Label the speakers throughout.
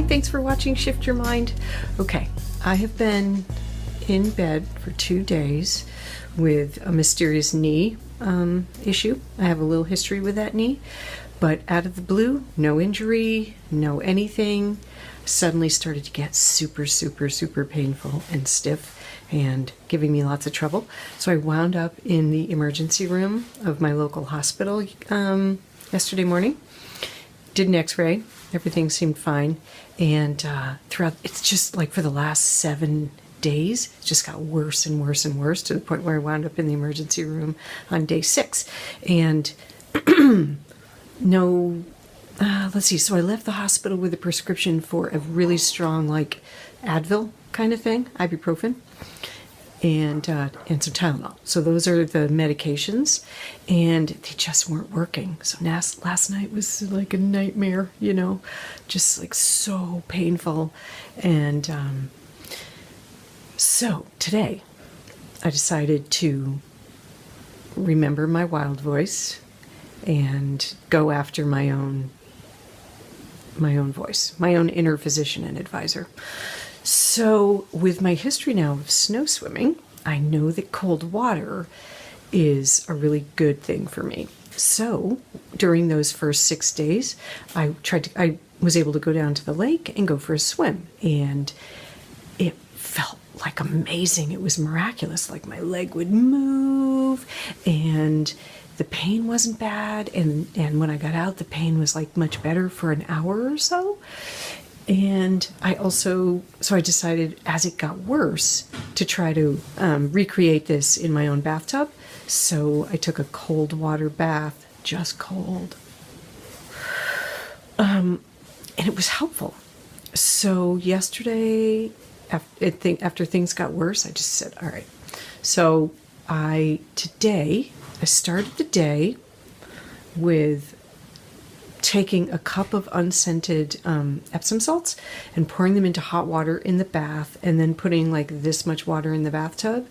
Speaker 1: Thanks for watching Shift Your Mind. Okay, I have been in bed for 2 days with a mysterious knee issue. I have a little history with that knee, but out of the blue, no injury, no anything. Suddenly started to get super painful and stiff and giving me lots of trouble. So I wound up in the emergency room of my local hospital yesterday morning. Did an x-ray, everything seemed fine, and throughout, it's just like for the last 7 days, it just got worse and worse and worse to the point where I wound up in the emergency room on day 6. And let's see, so I left the hospital with a prescription for a really strong, like Advil kind of thing, ibuprofen, and some Tylenol. So those are the medications, and they just weren't working. So last night was like a nightmare, just like so painful. And so today I decided to remember my wild voice and go after my own voice, my own inner physician and advisor. So with my history now of snow swimming, I know that cold water is a really good thing for me. So during those first 6 days, I was able to go down to the lake and go for a swim, and it felt like amazing. It was miraculous. Like my leg would move and the pain wasn't bad. And when I got out, the pain was like much better for an hour or so. And I decided as it got worse to try to recreate this in my own bathtub. So I took a cold water bath, just cold. And it was helpful. So yesterday, after things got worse, I just said, all right. So I started the day with taking a cup of unscented Epsom salts and pouring them into hot water in the bath, and then putting like this much water in the bathtub,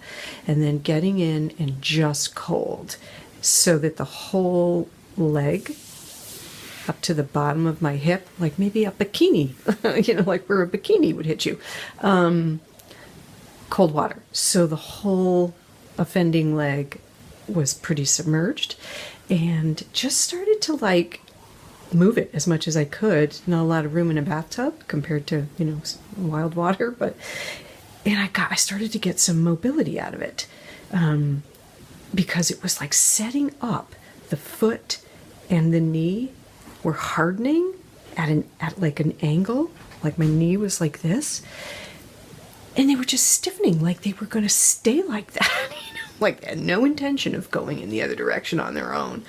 Speaker 1: and then getting in and just cold, so that the whole leg up to the bottom of my hip, like maybe a bikini, like where a bikini would hit you, cold water. So the whole offending leg was pretty submerged, and just started to like move it as much as I could. Not a lot of room in a bathtub compared to, wild water, and I started to get some mobility out of it, because it was like setting up the foot and the knee were hardening at like an angle. Like my knee was like this, and they were just stiffening, like they were going to stay like that, like they had no intention of going in the other direction on their own.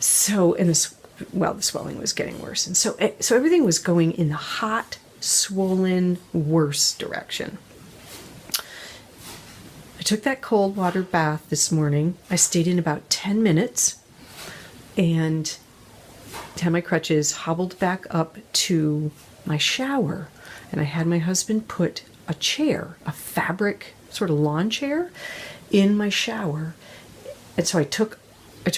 Speaker 1: So, the swelling was getting worse. And so everything was going in the hot, swollen, worse direction. I took that cold water bath this morning. I stayed in about 10 minutes and had my crutches, hobbled back up to my shower, and I had my husband put a chair, a fabric sort of lawn chair, in my shower. And so I took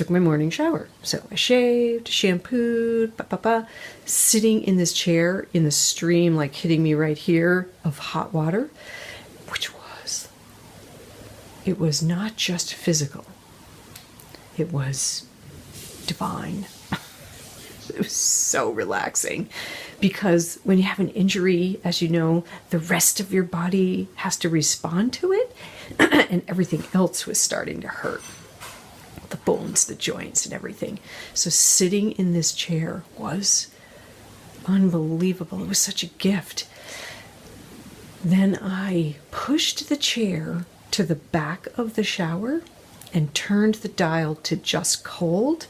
Speaker 1: my morning shower. So I shaved, shampooed, sitting in this chair in the stream, like hitting me right here, of hot water, it was not just physical. It was divine. It was so relaxing, because when you have an injury, as you know, the rest of your body has to respond to it, and everything else was starting to hurt. The bones, the joints, and everything. So sitting in this chair was unbelievable. It was such a gift. Then I pushed the chair to the back of the shower and turned the dial to just cold,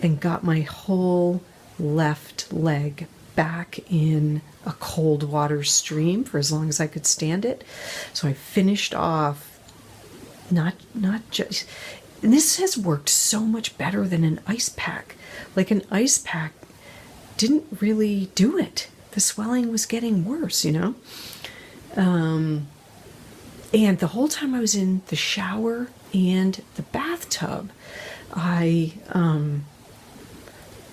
Speaker 1: and got my whole left leg back in a cold water stream for as long as I could stand it. So I finished off, not just... And this has worked so much better than an ice pack. Like an ice pack didn't really do it. The swelling was getting worse, And the whole time I was in the shower and the bathtub, I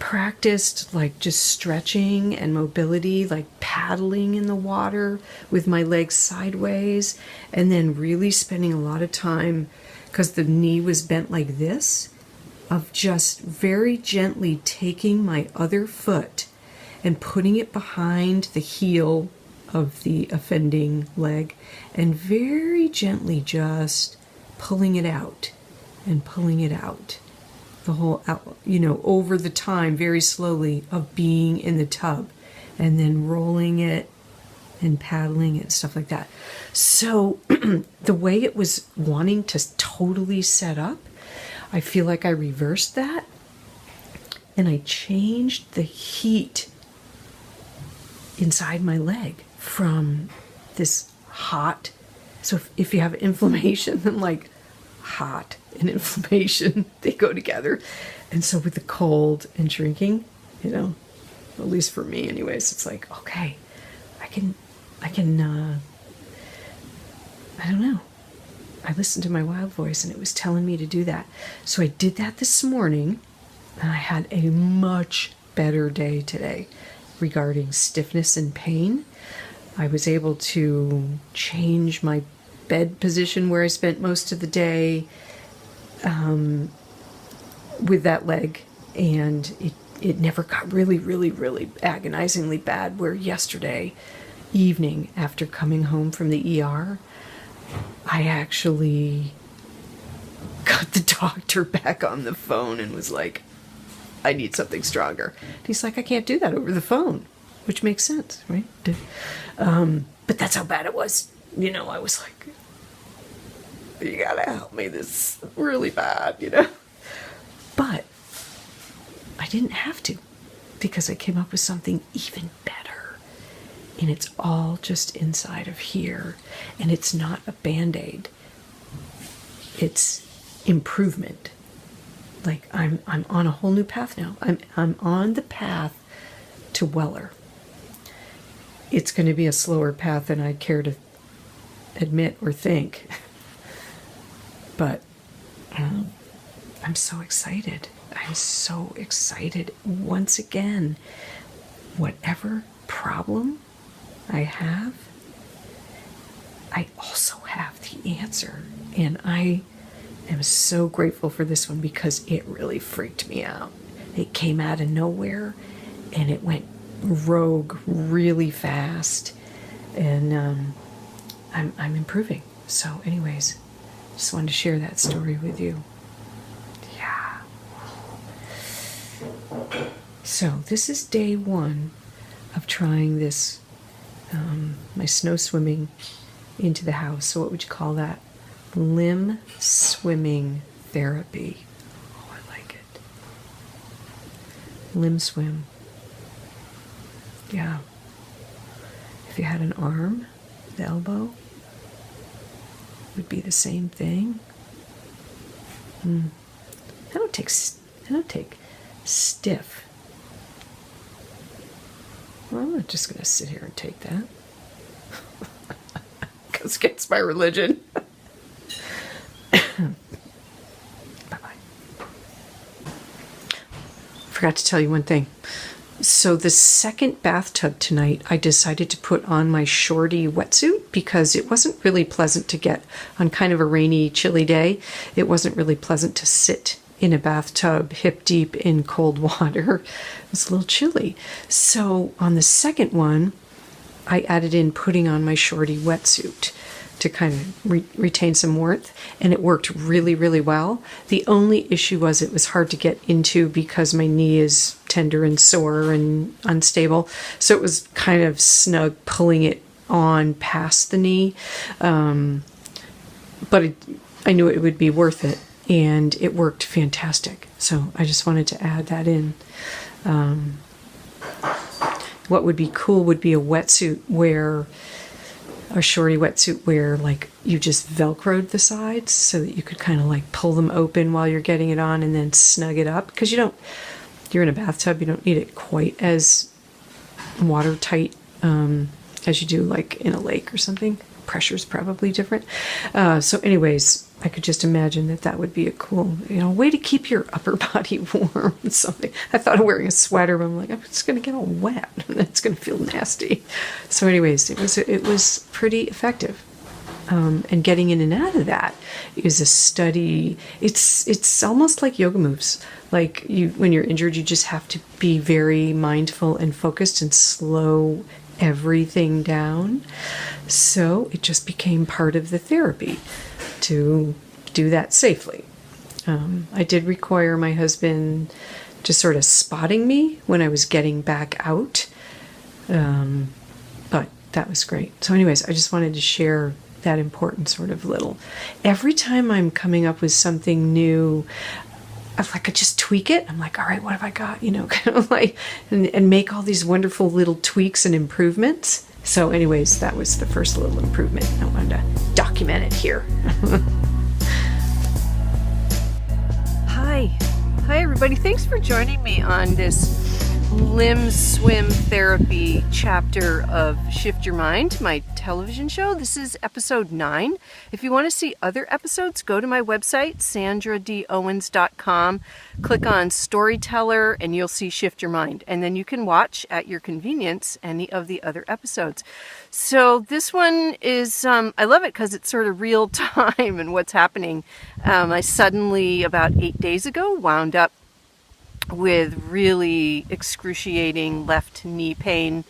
Speaker 1: practiced like just stretching and mobility, like paddling in the water with my legs sideways, and then really spending a lot of time, because the knee was bent like this, of just very gently taking my other foot and putting it behind the heel of the offending leg and very gently just pulling it out and pulling it out. The whole, over the time, very slowly, of being in the tub and then rolling it and paddling it and stuff like that. So the way it was wanting to totally set up, I feel like I reversed that and I changed the heat inside my leg from this hot. So if you have inflammation, then like hot and inflammation, they go together. And so with the cold and drinking, at least for me anyways, it's like, okay, I can I don't know. I listened to my wild voice and it was telling me to do that. So I did that this morning and I had a much better day today regarding stiffness and pain. I was able to change my bed position where I spent most of the day with that leg, and it never got really, really, really agonizingly bad, where yesterday evening after coming home from the ER, I actually got the doctor back on the phone and was like, I need something stronger. And he's like, I can't do that over the phone, which makes sense, right? But that's how bad it was. I was like, you gotta help me, this is really bad, But I didn't have to, because I came up with something even better. And it's all just inside of here. And it's not a Band-Aid. It's improvement. Like I'm on a whole new path now. I'm on the path to Weller. It's going to be a slower path than I'd care to admit or think. But I'm so excited. I'm so excited. Once again, whatever problem I have, I also have the answer. And I am so grateful for this one, because it really freaked me out. It came out of nowhere and it went rogue really fast. And I'm improving. So anyways, just wanted to share that story with you. Yeah. So this is day 1 of trying this, my snow swimming into the house. So what would you call that? Limb swimming therapy. Oh, I like it. Limb swim. Yeah. If you had an arm, the elbow would be the same thing. I don't take stiff. Well, I'm not just going to sit here and take that. Because it against my religion. Bye-bye. Forgot to tell you one thing. So the second bathtub tonight, I decided to put on my Shorty wetsuit, because it wasn't really pleasant to get on kind of a rainy, chilly day. It wasn't really pleasant to sit in a bathtub hip deep in cold water. It was a little chilly. So on the second one, I added in putting on my Shorty wetsuit to kind of retain some warmth, and it worked really, really well. The only issue was it was hard to get into because my knee is tender and sore and unstable, so it was kind of snug pulling it on past the knee, but I knew it would be worth it, and it worked fantastic. So I just wanted to add that in. What would be cool would be a wetsuit where a Shorty wetsuit where like you just velcroed the sides so that you could kind of like pull them open while you're getting it on and then snug it up, because you're in a bathtub, you don't need it quite as watertight as you do like in a lake or something. Pressure's probably different. So anyways, I could just imagine that would be a cool, way to keep your upper body warm. Something. I thought of wearing a sweater, but I'm like, I'm just going to get all wet, and it's going to feel nasty. So, anyways, it was pretty effective. And getting in and out of that is a study. It's almost like yoga moves. Like when you're injured, you just have to be very mindful and focused and slow everything down. So it just became part of the therapy to do that safely. I did require my husband just sort of spotting me when I was getting back out. But that was great. So anyways, I just wanted to share that important sort of little. Every time I'm coming up with something new, I could just tweak it. I'm like, all right, what have I got? Kind of like, and make all these wonderful little tweaks and improvements. So anyways, that was the first little improvement. I wanted to document it here.
Speaker 2: Hi everybody. Thanks for joining me on this limb swim therapy chapter of Shift Your Mind, my television show. This is episode 9. If you want to see other episodes, go to my website, sandradowens.com, click on Storyteller, and you'll see Shift Your Mind. And then you can watch at your convenience any of the other episodes. So this one is, I love it because it's sort of real time and what's happening. I suddenly, about 8 days ago, wound up with really excruciating left knee pain,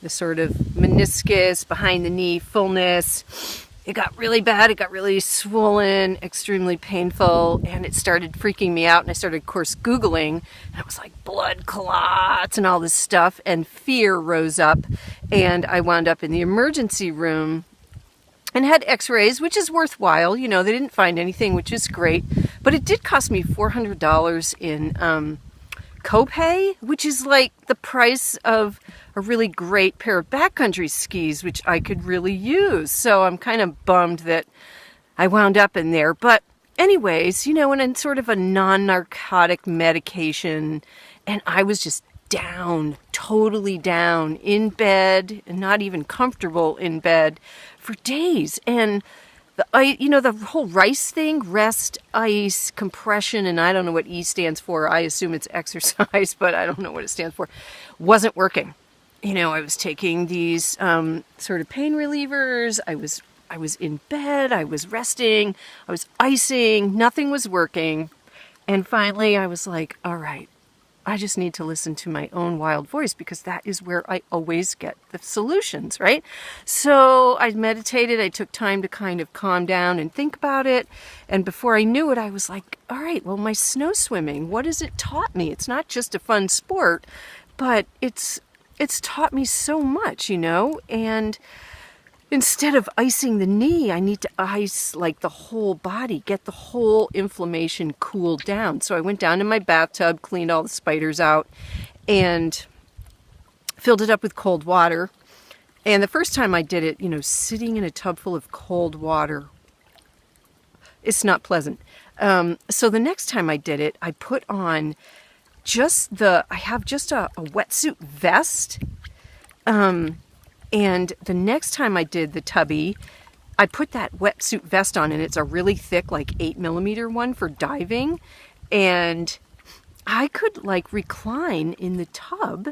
Speaker 2: the sort of meniscus, behind the knee fullness. It got really bad. It got really swollen, extremely painful, and it started freaking me out. And I started, of course, Googling, and it was like blood clots and all this stuff, and fear rose up, and I wound up in the emergency room and had x-rays, which is worthwhile. They didn't find anything, which is great, but it did cost me $400 in copay, which is like the price of a really great pair of backcountry skis, which I could really use. So I'm kind of bummed that I wound up in there. But anyways, and in sort of a non-narcotic medication, and I was just down, totally down, in bed, and not even comfortable in bed for days. And the whole RICE thing, rest, ice, compression, and I don't know what E stands for. I assume it's exercise, but I don't know what it stands for. Wasn't working. I was taking these sort of pain relievers. I was in bed. I was resting. I was icing. Nothing was working. And finally, I was like, all right, I just need to listen to my own wild voice, because that is where I always get the solutions, right? So I meditated. I took time to kind of calm down and think about it. And before I knew it, I was like, all right, well, my snow swimming, what has it taught me? It's not just a fun sport, but it's taught me so much, and instead of icing the knee, I need to ice like the whole body, get the whole inflammation cooled down. So I went down to my bathtub, cleaned all the spiders out, and filled it up with cold water. And the first time I did it, sitting in a tub full of cold water, it's not pleasant. So the next time I did it, I put on I have just a wetsuit vest. And the next time I did the tubby, I put that wetsuit vest on, and it's a really thick, like 8mm one for diving. And I could recline in the tub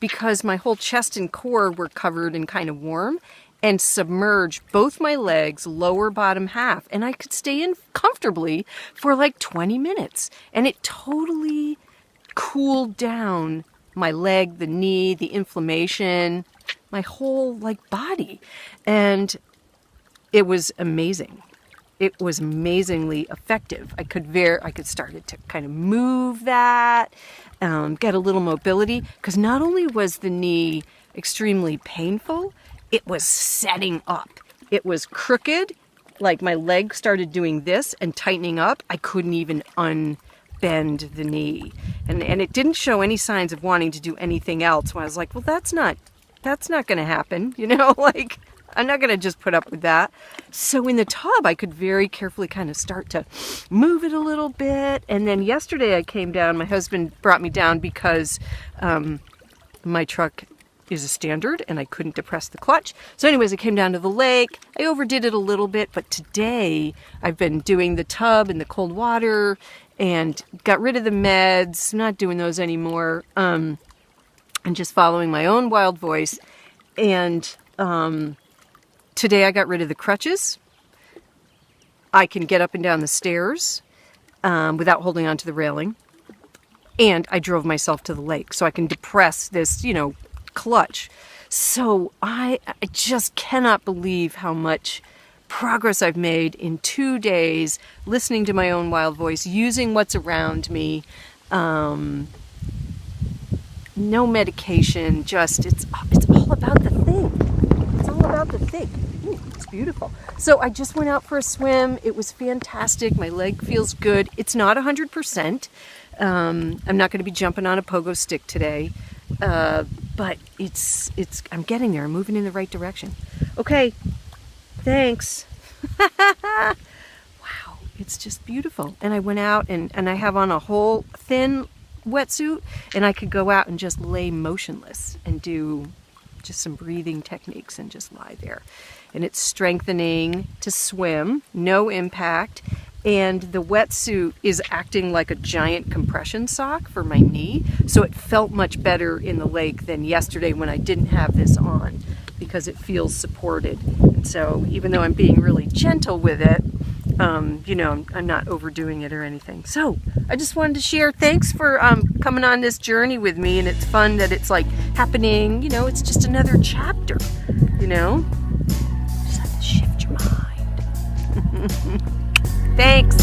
Speaker 2: because my whole chest and core were covered and kind of warm, and submerge both my legs, lower bottom half. And I could stay in comfortably for 20 minutes. And it totally cooled down my leg, the knee, the inflammation, my whole body. And it was amazing. It was amazingly effective. I could start to kind of move that, get a little mobility, because not only was the knee extremely painful, it was setting up. It was crooked, like my leg started doing this and tightening up. I couldn't even unbend the knee. And it didn't show any signs of wanting to do anything else. When I was like, well, that's not going to happen, I'm not going to just put up with that. So in the tub, I could very carefully kind of start to move it a little bit. And then yesterday I came down, my husband brought me down because my truck is a standard, and I couldn't depress the clutch. So anyways, I came down to the lake. I overdid it a little bit, but today I've been doing the tub and the cold water and got rid of the meds, not doing those anymore, and just following my own wild voice. And today I got rid of the crutches. I can get up and down the stairs without holding onto the railing. And I drove myself to the lake so I can depress this, clutch. So I just cannot believe how much progress I've made in 2 days, listening to my own wild voice, using what's around me. No medication, just it's all about the thing. It's all about the thing. Ooh, it's beautiful. So I just went out for a swim. It was fantastic. My leg feels good. It's not 100%. I'm not going to be jumping on a pogo stick today, but I'm getting there. I'm moving in the right direction. Okay, thanks. Wow, it's just beautiful. And I went out and I have on a whole thin wetsuit, and I could go out and just lay motionless and do just some breathing techniques and just lie there. And it's strengthening to swim, no impact. And the wetsuit is acting like a giant compression sock for my knee. So it felt much better in the lake than yesterday when I didn't have this on, because it feels supported. And so even though I'm being really gentle with it, I'm not overdoing it or anything. So I just wanted to share. Thanks for coming on this journey with me. And it's fun that it's like happening, it's just another chapter, Just have to shift your mind. Thanks.